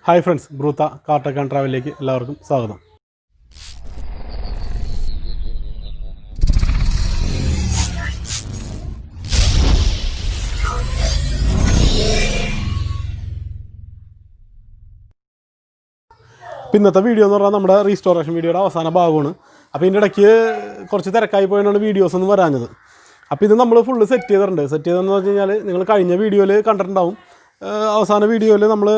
Hi friends, ബ്രൂത്ത car tech and ട്രാവലിലേക്ക് എല്ലാവർക്കും സ്വാഗതം. ഇന്നത്തെ വീഡിയോ എന്ന് പറഞ്ഞാൽ നമ്മുടെ റീസ്റ്റോറേഷൻ വീഡിയോയുടെ അവസാന ഭാഗമാണ്. അപ്പോൾ ഇതിൻ്റെ ഇടയ്ക്ക് കുറച്ച് തിരക്കായി പോയാണ് വീഡിയോസ് ഒന്നും വരാഞ്ഞത്. അപ്പോൾ ഇത് നമ്മൾ ഫുള്ള് സെറ്റ് ചെയ്തതെന്ന് വെച്ച് കഴിഞ്ഞാൽ നിങ്ങൾ കഴിഞ്ഞ വീഡിയോയിൽ കണ്ടിട്ടുണ്ടാവും. അവസാന വീഡിയോയിൽ നമ്മൾ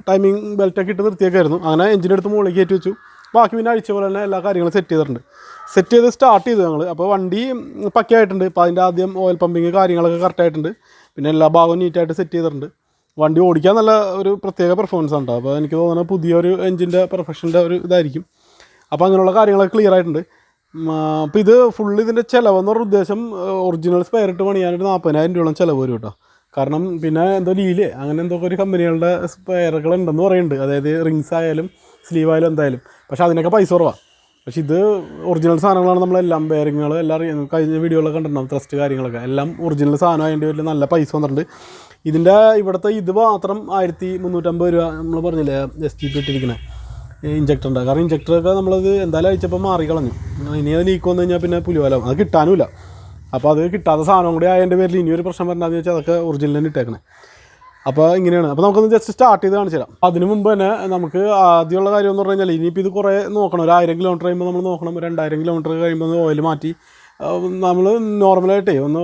ടൈമിംഗ് ബെൽറ്റൊക്കെ ഇട്ട് നിർത്തിയേക്കായിരുന്നു. അങ്ങനെ എഞ്ചിനെടുത്ത് മുകളിലേക്ക് കയറ്റി വെച്ചു. ബാക്കി പിന്നെ അഴിച്ച പോലെ തന്നെ എല്ലാ കാര്യങ്ങളും സെറ്റ് ചെയ്ത് സ്റ്റാർട്ട് ചെയ്തു ഞങ്ങൾ. അപ്പോൾ വണ്ടി പക്കയായിട്ടുണ്ട്. അപ്പോൾ അതിൻ്റെ ആദ്യം ഓയിൽ പമ്പിങ് കാര്യങ്ങളൊക്കെ കറക്റ്റായിട്ടുണ്ട്. പിന്നെ എല്ലാ ഭാഗവും നീറ്റായിട്ട് സെറ്റ് ചെയ്തിട്ടുണ്ട്. വണ്ടി ഓടിക്കാൻ നല്ല ഒരു പ്രത്യേക പെർഫോമൻസ് ഉണ്ട്. അപ്പോൾ എനിക്ക് തോന്നുന്നത് പുതിയൊരു എഞ്ചിൻ്റെ പെർഫെക്ഷൻ്റെ ഒരു ഇതായിരിക്കും. അപ്പോൾ അങ്ങനെയുള്ള കാര്യങ്ങളൊക്കെ ക്ലിയർ ആയിട്ടുണ്ട്. അപ്പോൾ ഇത് ഫുള്ള് ഇതിൻ്റെ ചിലവെന്ന് പറഞ്ഞ ഉദ്ദേശം ഒറിജിനൽ സ്പെയർ ഇട്ട് പണിയാനൊരു 40,000 രൂപയോളം ചിലവ് വരും കേട്ടോ. കാരണം പിന്നെ എന്തോ ലീല് അങ്ങനെ എന്തൊക്കെ ഒരു കമ്പനികളുടെ സ്പെയറുകൾ ഉണ്ടെന്ന് പറയുന്നുണ്ട്. അതായത് റിങ്സ് ആയാലും സ്ലീവ് ആയാലും എന്തായാലും. പക്ഷേ അതിനൊക്കെ പൈസ കുറവാണ്. പക്ഷേ ഇത് ഒറിജിനൽ സാധനങ്ങളാണ്. നമ്മളെല്ലാം ബെയറിങ്ങൾ എല്ലാം കഴിഞ്ഞ വീഡിയോകളൊക്കെ കണ്ടിട്ടുണ്ടാവും. ത്രസ്റ്റ് കാര്യങ്ങളൊക്കെ എല്ലാം ഒറിജിനൽ സാധനം അതിൻ്റെ പേരിൽ നല്ല പൈസ വന്നിട്ടുണ്ട്. ഇതിൻ്റെ ഇവിടുത്തെ ഇത് മാത്രം 1350 രൂപ നമ്മൾ പറഞ്ഞില്ലേ STP ഇട്ടിരിക്കുന്നത് ഇഞ്ചക്ടറിൻ്റെ. കാരണം ഇഞ്ചക്ടറൊക്കെ നമ്മളത് എന്തായാലും അയച്ചപ്പോൾ മാറിക്കളഞ്ഞു. ഇനി അത് ലീക്ക് വന്നു കഴിഞ്ഞാൽ പിന്നെ പുലിവാലാവും. അത് കിട്ടാനുമില്ല. അപ്പോൾ അത് കിട്ടാത്ത സാധനം കൂടി ആയതിൻ്റെ പേരിൽ ഇനിയൊരു പ്രശ്നം വരണ്ടെന്ന് വെച്ചാൽ അതൊക്കെ ഒറിജിനൽ തന്നെ ഇട്ടേക്കണേ. അപ്പോൾ ഇങ്ങനെയാണ്. അപ്പോൾ നമുക്കൊന്ന് ജസ്റ്റ് സ്റ്റാർട്ട് ചെയ്ത് കാണിച്ചു തരാം. അതിന് മുമ്പ് തന്നെ നമുക്ക് ആദ്യമുള്ള കാര്യം എന്ന് പറഞ്ഞു കഴിഞ്ഞാൽ ഇനിയിപ്പോൾ ഇത് കുറേ നോക്കണം. ഒരു 1000 കിലോമീറ്റർ കഴിയുമ്പോൾ നമ്മൾ നോക്കണം. 2000 കിലോമീറ്റർ കഴിയുമ്പോൾ ഓയിൽ മാറ്റി നമ്മൾ നോർമലായിട്ടേ ഒന്ന്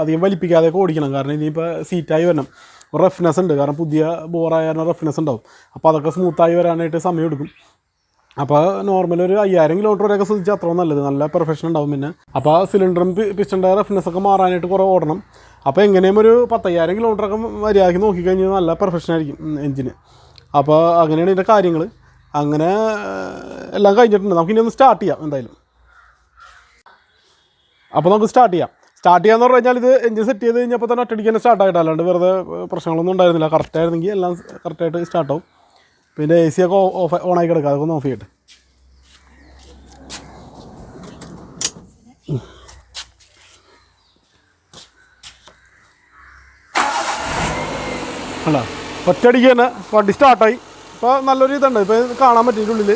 അധികം വലിപ്പിക്കാതെയൊക്കെ ഓടിക്കണം. കാരണം ഇനിയിപ്പോൾ സീറ്റായി വരണം. റഫ്നെസ് ഉണ്ട്. കാരണം പുതിയ ബോറായ റഫ്നെസ് ഉണ്ടാവും. അപ്പോൾ അതൊക്കെ സ്മൂത്തായി വരാനായിട്ട് സമയം എടുക്കും. അപ്പോൾ നോർമൽ ഒരു 5000 കിലോമീറ്റർ വരെയൊക്കെ ശ്രദ്ധിച്ചാൽ അത്രയും നല്ലത്. നല്ല പെർഫെക്ഷൻ ഉണ്ടാവും. പിന്നെ അപ്പോൾ സിലിണ്ടറും പിസ്റ്റൻ്റെ റഫ്നെസ്സൊക്കെ മാറാനായിട്ട് കുറേ ഓടണം. അപ്പോൾ എങ്ങനെയും ഒരു 10,000 കിലോമീറ്ററൊക്കെ മര്യാദയ്ക്ക് നോക്കിക്കഴിഞ്ഞാൽ നല്ല പെർഫെക്ഷനായിരിക്കും എഞ്ചിന്. അപ്പോൾ അങ്ങനെയാണ് ഇതിൻ്റെ കാര്യങ്ങൾ. അങ്ങനെ എല്ലാം കഴിഞ്ഞിട്ടുണ്ട്. നമുക്കിനി ഒന്ന് സ്റ്റാർട്ട് ചെയ്യാം എന്തായാലും. അപ്പോൾ നമുക്ക് സ്റ്റാർട്ട് ചെയ്യാമെന്ന് പറഞ്ഞു കഴിഞ്ഞാൽ ഇത് എഞ്ചിൻ സെറ്റ് ചെയ്ത് കഴിഞ്ഞപ്പോൾ തന്നെ ഒറ്റയടിക്ക് തന്നെ സ്റ്റാർട്ടായിട്ട്, അല്ലാണ്ട് വെറുതെ പ്രശ്നങ്ങളൊന്നും ഉണ്ടായിരുന്നില്ല. കറക്റ്റായിരുന്നെങ്കിൽ എല്ലാം കറക്റ്റായിട്ട് സ്റ്റാർട്ടാവും. പിന്നെ AC ഒക്കെ ഓണാക്കി കിടക്കുക. അതൊക്കെ ഒന്ന് ഓഫ് ചെയ്യട്ടെ. അല്ല ഒറ്റയടിക്ക് തന്നെ വണ്ടി സ്റ്റാർട്ടായി. ഇപ്പോൾ നല്ലൊരു ഇതുണ്ട്. ഇപ്പോൾ കാണാൻ പറ്റും ഉള്ളിൽ.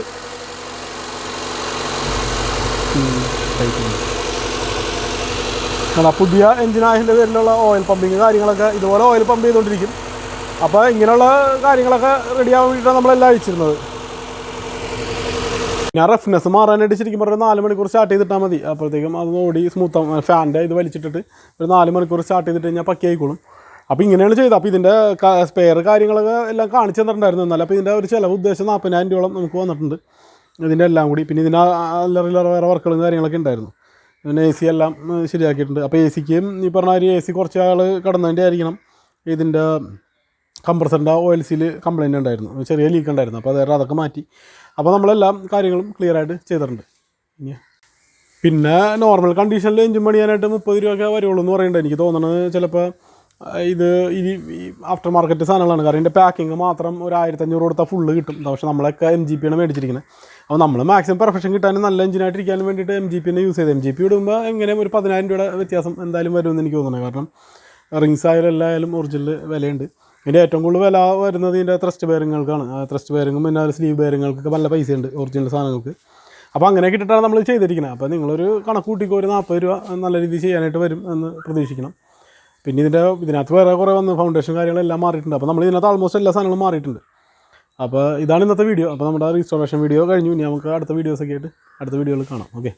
അല്ല പുതിയ എഞ്ചിനായതിൻ്റെ പേരിലുള്ള ഓയിൽ പമ്പിങ് കാര്യങ്ങളൊക്കെ ഇതുപോലെ ഓയിൽ പമ്പ് ചെയ്തുകൊണ്ടിരിക്കും. അപ്പോൾ ഇങ്ങനെയുള്ള കാര്യങ്ങളൊക്കെ റെഡിയാവാൻ വേണ്ടിയിട്ടാണ് നമ്മളെല്ലാം അയച്ചിരുന്നത്. ഞാൻ റഫ്നെസ് മാറാനായിട്ട് ശരിക്കും പറഞ്ഞാൽ 4 മണിക്കൂർ സ്റ്റാർട്ട് ചെയ്തിട്ടാൽ മതി. അപ്പോഴത്തേക്കും അത് ഓടി സ്മൂത്താവും. ഫാനിൻ്റെ ഇത് വലിച്ചിട്ടിട്ട് ഒരു 4 മണിക്കൂർ സ്റ്റാർട്ട് ചെയ്തിട്ട് കഴിഞ്ഞാൽ പക്കയായിക്കോളും. അപ്പോൾ ഇങ്ങനെയാണ് ചെയ്തത്. അപ്പോൾ ഇതിൻ്റെ സ്പെയർ കാര്യങ്ങളൊക്കെ എല്ലാം കാണിച്ചു തന്നിട്ടുണ്ടായിരുന്നു. എന്നാൽ അപ്പോൾ ഇതിൻ്റെ ഒരു ചിലവ് ഉദ്ദേശം 40,000 രൂപയോളം നമുക്ക് വന്നിട്ടുണ്ട് ഇതിൻ്റെ എല്ലാം കൂടി. പിന്നെ ഇതിന് അല്ലറ വേറെ വർക്കുകളും കാര്യങ്ങളൊക്കെ ഉണ്ടായിരുന്നു. പിന്നെ AC എല്ലാം ശരിയാക്കിയിട്ടുണ്ട്. അപ്പോൾ ACക്ക് ഈ പറഞ്ഞ ഒരു AC കുറച്ച് ആൾ കടന്നതിൻ്റെ ആയിരിക്കണം ഇതിൻ്റെ കംപ്രസറിൻ്റെ ഓയിൽസിൽ കംപ്ലയിൻ്റ് ഉണ്ടായിരുന്നു. ചെറിയ ലീക്ക് ഉണ്ടായിരുന്നു. അപ്പോൾ അതൊക്കെ മാറ്റി. അപ്പോൾ നമ്മളെല്ലാം കാര്യങ്ങളും ക്ലിയറായിട്ട് ചെയ്തിട്ടുണ്ട്. പിന്നെ നോർമൽ കണ്ടീഷനിൽ എഞ്ചിൻ പണിയാനായിട്ട് 30 രൂപയൊക്കെ വരുള്ളൂ എന്ന് പറയുന്നുണ്ട്. എനിക്ക് തോന്നുന്നത് ചിലപ്പോൾ ഇത് ഈ ആഫ്റ്റർ മാർക്കറ്റ് സാധനങ്ങളാണ്. കാരണം ഇതിൻ്റെ പാക്കിങ് മാത്രം ഒരു 1500 കൊടുത്താൽ ഫുള്ള് കിട്ടും. പക്ഷേ നമ്മളൊക്കെ MGP ആണ് മേടിച്ചിരിക്കുന്നത്. അപ്പോൾ നമ്മൾ മാക്സിമം പെർഫെക്ഷൻ കിട്ടാനും നല്ല എഞ്ചിനായിട്ടിരിക്കാനും വേണ്ടിയിട്ട് MGP യൂസ് ചെയ്ത് MGP ഇടുമ്പോൾ എങ്ങനെയും ഒരു 10,000 രൂപയുടെ വ്യത്യാസം എന്തായാലും വരുമെന്ന് എനിക്ക് തോന്നുന്നത്. കാരണം റിങ്സ് ആയാലും എല്ലായാലും ഒറിജിനൽ വിലയുണ്ട്. ഇതിൻ്റെ ഏറ്റവും കൂടുതൽ വില വരുന്നത് ഇതിൻ്റെ ത്രസ്റ്റ് ബെയറിങ്ങുകൾക്കാണ്. ത്രസ്റ്റ് ബെയറിങ്ങും പിന്നെ സ്ലീവ് ബെയറിങ്ങുകൾക്കൊക്കെ നല്ല പൈസയുണ്ട് ഒറിജിനൽ സാധനങ്ങൾക്ക്. അപ്പോൾ അങ്ങനെയൊക്കെ ഇട്ടിട്ടാണ് നമ്മൾ ചെയ്തിരിക്കുന്നത്. അപ്പോൾ നിങ്ങളൊരു കണക്ക് കൂട്ടിക്കോ, ഒരു 40 രൂപ നല്ല രീതിയിൽ ചെയ്യാനായിട്ട് വരും എന്ന് പ്രതീക്ഷിക്കണം. പിന്നെ ഇതിനകത്ത് വേറെ കുറേ ഫൗണ്ടേഷൻ കാര്യങ്ങളെല്ലാം മാറിയിട്ടുണ്ട്. അപ്പോൾ നമ്മൾ ഇതിനകത്ത് ആൾമോസ്റ്റ് എല്ലാ സാധനങ്ങളും മാറിയിട്ടുണ്ട്. അപ്പോൾ ഇതാണ് ഇന്നത്തെ വീഡിയോ. അപ്പോൾ നമ്മുടെ റീസ്റ്റോറേഷൻ വീഡിയോ കഴിഞ്ഞു. ഇനി നമുക്ക് അടുത്ത വീഡിയോസൊക്കെ ആയിട്ട് അടുത്ത വീഡിയോയിൽ കാണാം. ഓക്കെ.